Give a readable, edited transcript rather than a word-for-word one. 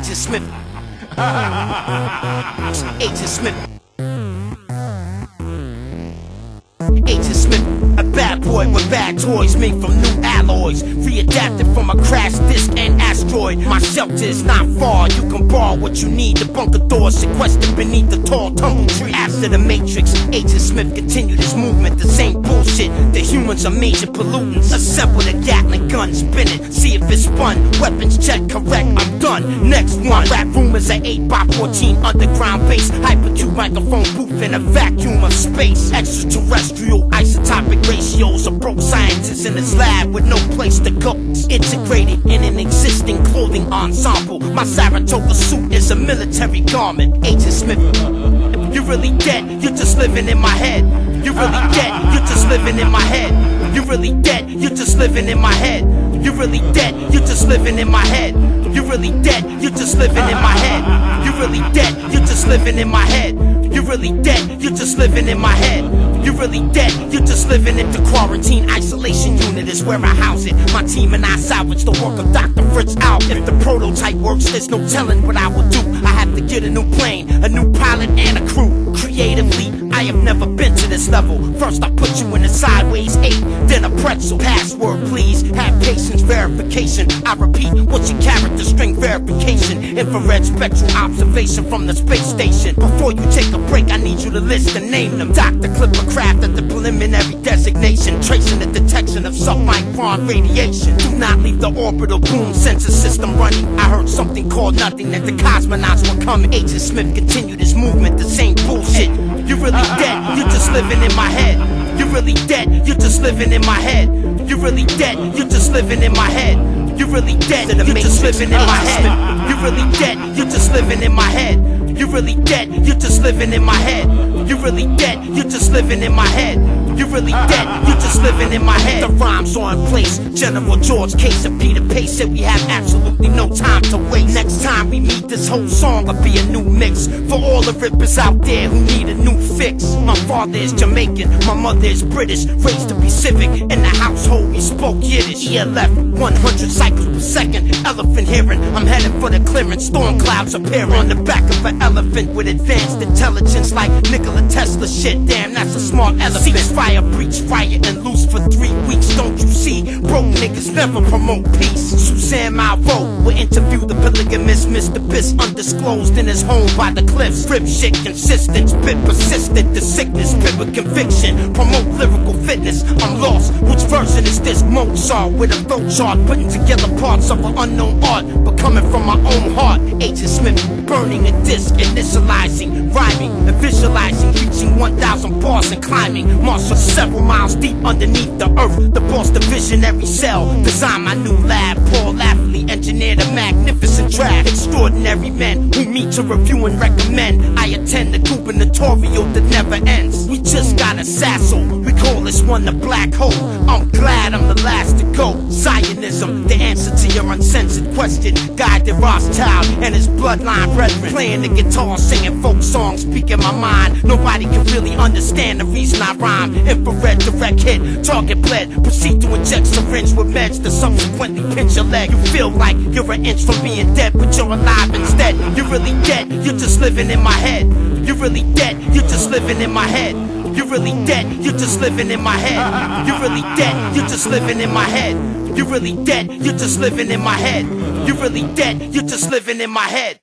Agent Smith. Agent Smith. Agent Smith, a bad boy with bad toys made from new alloys, readapted from a crash disc and asteroid. My shelter is not far, you can borrow what you need. The bunker doors sequestered beneath the tall tumble tree. After the Matrix, Agent Smith continued his movement. The same bullshit, the humans are major pollutants. Assemble the Gatling gun, spin it, see if it's spun. Weapons check correct, I'm done. Next one, rap rumors at 8x14 underground base. Hypercube microphone booth in a vacuum of space. Extraterrestrial isotopic ratios of broke scientists in this lab with no place to go. Integrated in an existing clothing ensemble. My Saratoga suit is a military garment. Agent Smith, you really dead, you're just living in my head. You really dead, you're just living in my head. You really dead, you're just living in my head. You really dead, you're just living in my head. You really dead, you're just living in my head. You really dead, you're just living in my head. You really dead, you're just living in my head. You really dead, you're just living in the quarantine isolation unit is where I house it. My team and I salvage the work of Dr. Fritz out. If the prototype works, there's no telling what I will do. I have to get a new plane, a new pilot and a crew. Creatively, I have never been to this level. First I put you in a sideways 8, then a pretzel. Password please, have patience, verification. I repeat, what's your character string verification? Infrared spectral observation from the space station. Before you take a break, I need you to list and name them. Dr. Clipper craft at the preliminary designation, tracing the detection of submicron radiation. Do not leave the orbital boom sensor system running. I heard something called nothing, that the cosmonauts were coming. Agent Smith continued his movement, the same bullshit. You really dead, you're just living in my head. You really dead, you're just living in my head. You really dead, you're just living in my head. You really dead, you're just living in my head. You really dead, you're just living in my head. You really dead, you're just living in my head. You really dead, you're just living in my head. You really dead, you're just living in my head. The rhymes are in place. General George Case and Peter Pace said we have absolutely no time to waste. Next time we meet, this whole song will be a new mix for all the rippers out there who need a new fix. My father is Jamaican, my mother is British, raised to be civic. In the household we spoke Yiddish. ELF 100 cycles per second, elephant hearing. I'm headed for the clearance, storm clouds appearing on the back of an elephant with advanced intelligence like Nikola Tesla shit. Damn, that's a smart elephant. Ceasefire, breach fire and loose for 3 weeks. Don't you see? Broke niggas never promote peace. Suzanne Malvo will interview the polygamist Mr. Biss, undisclosed in his home by the cliffs. Rip shit consistent, spit persistent. The sickness, pit with conviction. Promote lyrical fitness. I'm lost. Which version is this? Mozart with a flow chart, putting together parts of an unknown art, but coming from my own heart. Agent Smith, burning a disc, initializing, rhyming, and visualizing, reaching 1,000 bars and climbing. Marshal several miles deep underneath the earth. The boss, the visionary cell, design my new lab. Paul Lafley engineered a magnificent draft. Extraordinary men who meet to review and recommend. I attend the gubernatorial that never ends. We just got a sassel, we call this one the black hole. I'm glad I'm the last to go. Zionism, the answer to your uncensored question. Guided Rothschild and his bloodline brethren. Playing the guitar, singing folk songs, speaking my mind. Nobody can really understand the reason I rhyme. Infrared direct hit, target bled. Proceed to inject syringe with meds to subsequently pinch your leg. You feel like you're an inch from being dead, but you're alive instead. You're really dead, you're just living in my head. You're really dead, you're just living in my head. You're really dead, you're just living in my head. You're really dead, you're just living in my head. You're really dead, you're just living in my head. You're really dead, you're just living in my head.